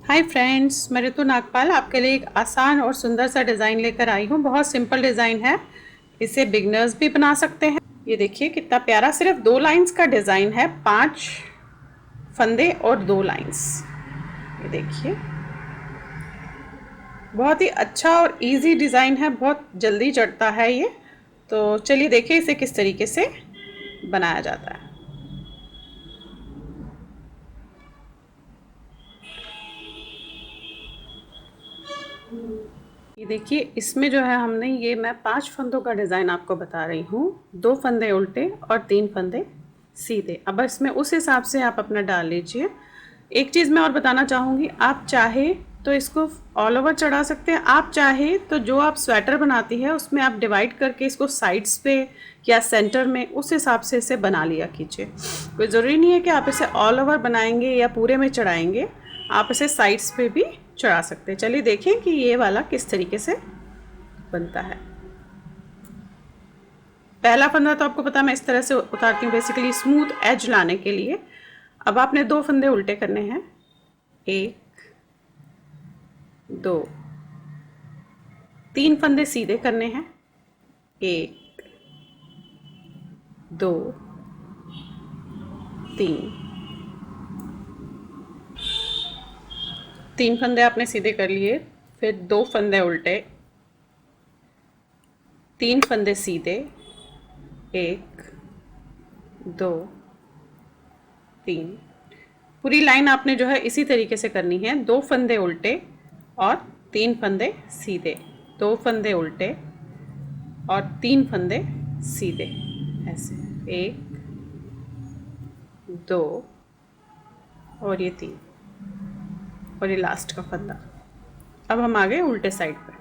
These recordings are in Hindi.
हाय फ्रेंड्स, मैं ऋतु नागपाल आपके लिए एक आसान और सुंदर सा डिज़ाइन लेकर आई हूँ। बहुत सिंपल डिज़ाइन है, इसे बिगनर्स भी बना सकते हैं। ये देखिए कितना प्यारा, सिर्फ 2 लाइंस का डिज़ाइन है, 5 फंदे और 2 लाइंस। ये देखिए बहुत ही अच्छा और इजी डिज़ाइन है, बहुत जल्दी चढ़ता है ये। तो चलिए देखिए इसे किस तरीके से बनाया जाता है। ये देखिए इसमें जो है हमने मैं 5 फंदों का डिज़ाइन आपको बता रही हूँ। 2 फंदे उल्टे और 3 फंदे सीधे। अब इसमें उस हिसाब से आप अपना डाल लीजिए। एक चीज़ मैं और बताना चाहूँगी, आप चाहे तो इसको ऑल ओवर चढ़ा सकते हैं, आप चाहे तो जो आप स्वेटर बनाती है उसमें आप डिवाइड करके इसको साइड्स पे या सेंटर में उस हिसाब से इसे बना लिया कीजिए। कोई ज़रूरी नहीं है कि आप इसे ऑल ओवर बनाएंगे या पूरे में चढ़ाएंगे, आप इसे साइड्स पे भी चढ़ा सकते हैं। चलिए देखें कि ये वाला किस तरीके से बनता है। पहला फंदा तो आपको पता है मैं इस तरह से उतारती हूँ, बेसिकली स्मूथ एज लाने के लिए। अब आपने 2 फंदे उल्टे करने हैं, 1 2, 3 फंदे सीधे करने हैं, 1 2 3। 3 फंदे आपने सीधे कर लिए, फिर 2 फंदे उल्टे, 3 फंदे सीधे, 1 2 3। पूरी लाइन आपने जो है इसी तरीके से करनी है। 2 फंदे उल्टे और 3 फंदे सीधे, 2 फंदे उल्टे और 3 फंदे सीधे, ऐसे 1 2 और ये 3 और ये लास्ट का फंदा। अब हम आ गए उल्टे साइड पे।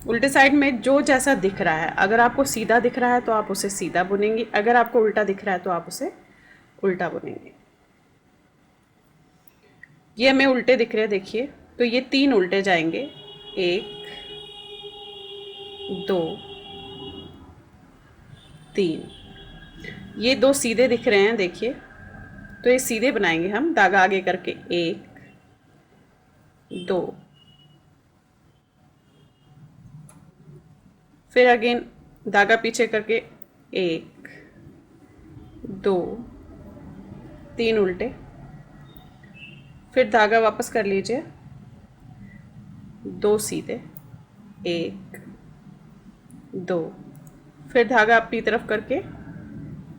उल्टे साइड में जो जैसा दिख रहा है, अगर आपको सीधा दिख रहा है तो आप उसे सीधा बुनेंगे, अगर आपको उल्टा दिख रहा है तो आप उसे उल्टा बुनेंगे। ये हमें उल्टे दिख रहे हैं, देखिए तो ये 3 उल्टे जाएंगे, 1 2 3। ये 2 सीधे दिख रहे हैं, देखिए तो ये सीधे बनाएंगे हम, धागा आगे करके 1 2, फिर अगेन धागा पीछे करके 1 2 3 उल्टे, फिर धागा वापस कर लीजिए, 2 सीधे, 1 2, फिर धागा अपनी तरफ करके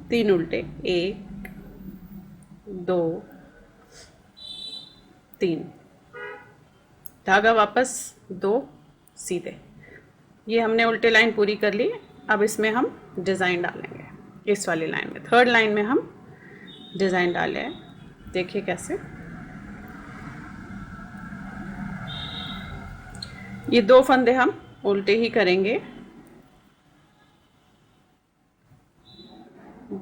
3 उल्टे, 1 2 3, धागा वापस 2 सीधे। ये हमने उल्टे लाइन पूरी कर ली। अब इसमें हम डिज़ाइन डालेंगे। इस वाली लाइन में, थर्ड लाइन में हम डिज़ाइन डाले हैं, देखिए कैसे। ये 2 फंदे हम उल्टे ही करेंगे,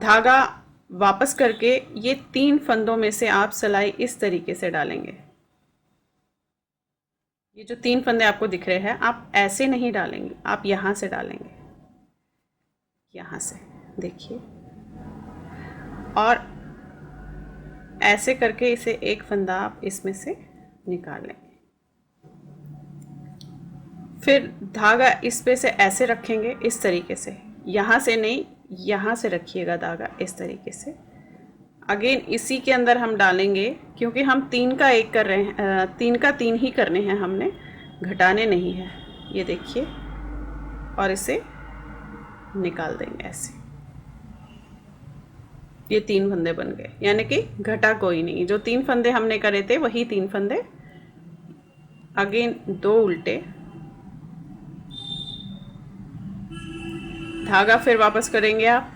धागा वापस करके ये 3 फंदों में से आप सिलाई इस तरीके से डालेंगे। ये जो 3 फंदे आपको दिख रहे हैं, आप ऐसे नहीं डालेंगे, आप यहाँ से डालेंगे, यहाँ से देखिए, और ऐसे करके इसे एक फंदा आप इसमें से निकाल लेंगे। फिर धागा इस पे से ऐसे रखेंगे, इस तरीके से, यहाँ से नहीं, यहाँ से रखिएगा धागा इस तरीके से। अगेन इसी के अंदर हम डालेंगे, क्योंकि हम 3 का 1 कर रहे हैं, 3 का 3 ही करने हैं हमने, घटाने नहीं है। ये देखिए, और इसे निकाल देंगे ऐसे। ये 3 फंदे बन गए, यानी कि घटा कोई नहीं, जो 3 फंदे हमने करे थे वही 3 फंदे। अगेन 2 उल्टे, धागा फिर वापस करेंगे आप।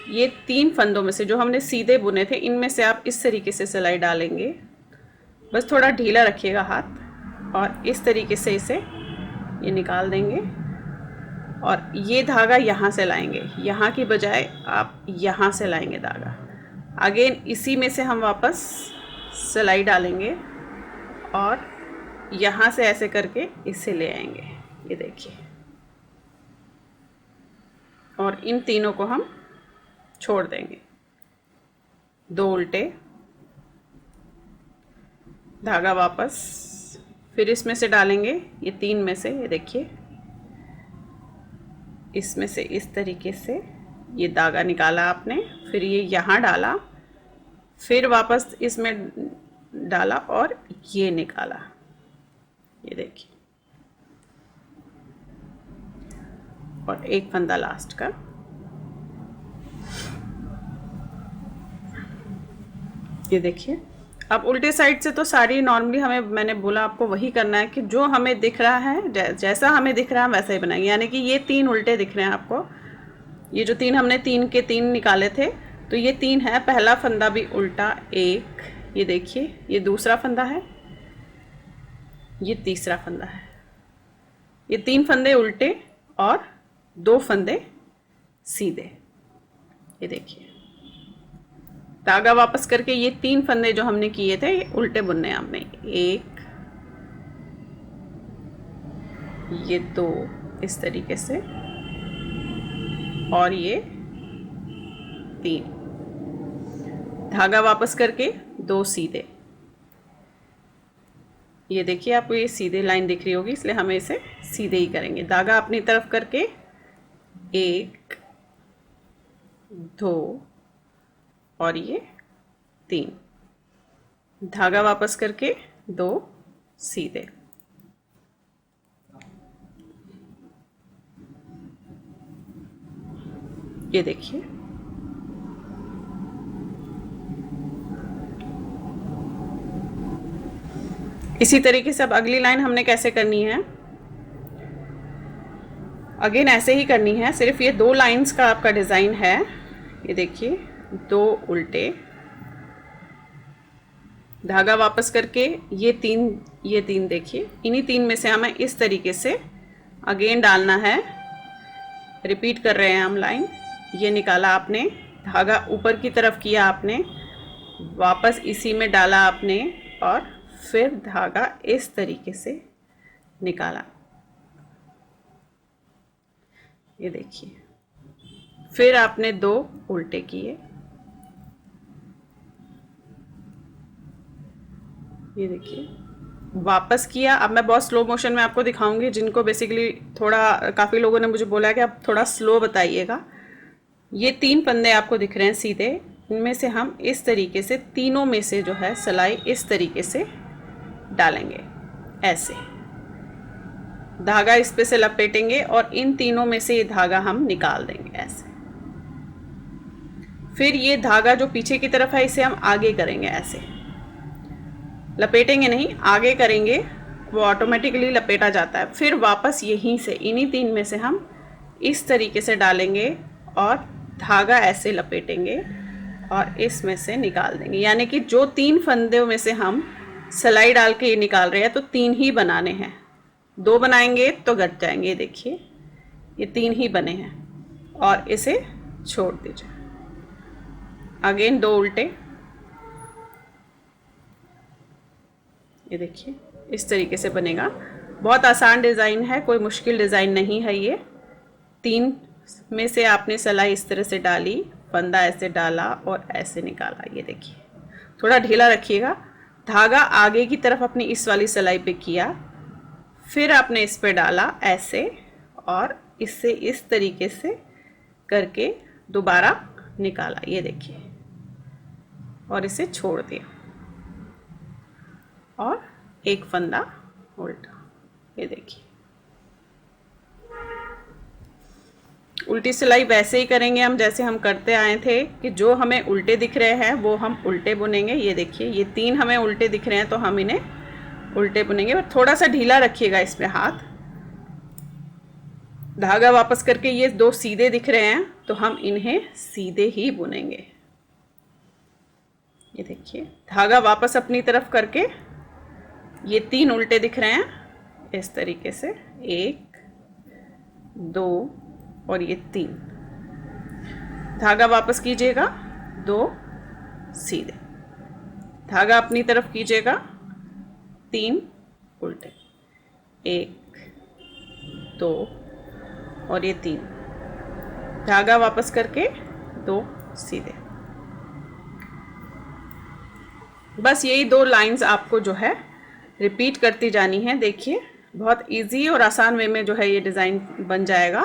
ये 3 फंदों में से जो हमने सीधे बुने थे, इनमें से आप इस तरीके से सिलाई डालेंगे, बस थोड़ा ढीला रखिएगा हाथ, और इस तरीके से इसे ये निकाल देंगे। और ये धागा यहाँ से लाएंगे, यहाँ की बजाय आप यहाँ से लाएंगे धागा। अगेन इसी में से हम वापस सिलाई डालेंगे और यहाँ से ऐसे करके इसे ले आएंगे, ये देखिए, और इन तीनों को हम छोड़ देंगे। 2 उल्टे, धागा वापस, फिर इसमें से डालेंगे ये 3 में से, ये देखिए इसमें से इस तरीके से ये धागा निकाला आपने, फिर ये यहाँ डाला, फिर वापस इसमें डाला और ये निकाला, ये देखिए, और एक फंदा लास्ट का, ये देखिए। अब उल्टे साइड से तो सारी नॉर्मली हमें, मैंने बोला आपको वही करना है कि जो हमें दिख रहा है, जैसा हमें दिख रहा है वैसा ही बनाएंगे। यानी कि ये 3 उल्टे दिख रहे हैं आपको, ये जो 3 हमने 3 के 3 निकाले थे, तो ये 3 है। पहला फंदा भी उल्टा, एक, ये देखिए ये दूसरा फंदा है, ये तीसरा फंदा है, ये 3 फंदे उल्टे और 2 फंदे सीधे, ये देखिए। धागा वापस करके ये 3 फंदे जो हमने किए थे ये उल्टे बुनने हैं हमने, एक, ये 2 इस तरीके से, और ये 3, धागा वापस करके 2 सीधे, ये देखिए आपको ये सीधे लाइन दिख रही होगी, इसलिए हमें इसे सीधे ही करेंगे। धागा अपनी तरफ करके 1, 2 और ये 3, धागा वापस करके 2 सीधे, ये देखिए। इसी तरीके से अब अगली लाइन हमने कैसे करनी है, अगेन ऐसे ही करनी है, सिर्फ ये 2 लाइंस का आपका डिज़ाइन है, ये देखिए 2 उल्टे, धागा वापस करके ये 3 देखिए, इन्हीं 3 में से हमें इस तरीके से अगेन डालना है, रिपीट कर रहे हैं हम लाइन। ये निकाला आपने, धागा ऊपर की तरफ किया आपने, वापस इसी में डाला आपने, और फिर धागा इस तरीके से निकाला, ये देखिए। फिर आपने 2 उल्टे किए, ये देखिए, वापस किया। अब मैं बहुत स्लो मोशन में आपको दिखाऊंगी, जिनको बेसिकली थोड़ा, काफ़ी लोगों ने मुझे बोला है कि आप थोड़ा स्लो बताइएगा। ये 3 फंदे आपको दिख रहे हैं सीधे, इनमें से हम इस तरीके से तीनों में से जो है सिलाई इस तरीके से डालेंगे, ऐसे धागा इस पे से लपेटेंगे और इन तीनों में से ये धागा हम निकाल देंगे ऐसे। फिर ये धागा जो पीछे की तरफ है इसे हम आगे करेंगे, ऐसे लपेटेंगे नहीं, आगे करेंगे, वो ऑटोमेटिकली लपेटा जाता है। फिर वापस यहीं से इन्हीं 3 में से हम इस तरीके से डालेंगे और धागा ऐसे लपेटेंगे और इसमें से निकाल देंगे। यानी कि जो 3 फंदों में से हम सिलाई डाल के ये निकाल रहे हैं, तो 3 ही बनाने हैं, 2 बनाएंगे तो घट जाएंगे। देखिए ये 3 ही बने हैं और इसे छोड़ दीजिए। अगेन 2 उल्टे, ये देखिए इस तरीके से बनेगा। बहुत आसान डिज़ाइन है, कोई मुश्किल डिज़ाइन नहीं है ये। 3 में से आपने सिलाई इस तरह से डाली, फंदा ऐसे डाला और ऐसे निकाला, ये देखिए। थोड़ा ढीला रखिएगा, धागा आगे की तरफ अपनी इस वाली सिलाई पे किया, फिर आपने इस पे डाला ऐसे और इससे इस तरीके से करके दोबारा निकाला, ये देखिए, और इसे छोड़ दिया और एक फंदा उल्टा, ये देखिए। उल्टी सिलाई वैसे ही करेंगे हम जैसे हम करते आए थे, कि जो हमें उल्टे दिख रहे हैं वो हम उल्टे बुनेंगे। ये देखिए ये 3 हमें उल्टे दिख रहे हैं तो हम इन्हें उल्टे बुनेंगे, और थोड़ा सा ढीला रखिएगा इसमें हाथ। धागा वापस करके ये 2 सीधे दिख रहे हैं तो हम इन्हें सीधे ही बुनेंगे। ये देखिए धागा वापस अपनी तरफ करके ये 3 उल्टे दिख रहे हैं इस तरीके से, 1 2 और ये 3, धागा वापस कीजिएगा, 2 सीधे, धागा अपनी तरफ कीजिएगा, 3 उल्टे, 1 2 और ये 3, धागा वापस करके 2 सीधे, बस यही 2 लाइंस आपको जो है रिपीट करती जानी है। देखिए बहुत ईज़ी और आसान वे में जो है ये डिज़ाइन बन जाएगा।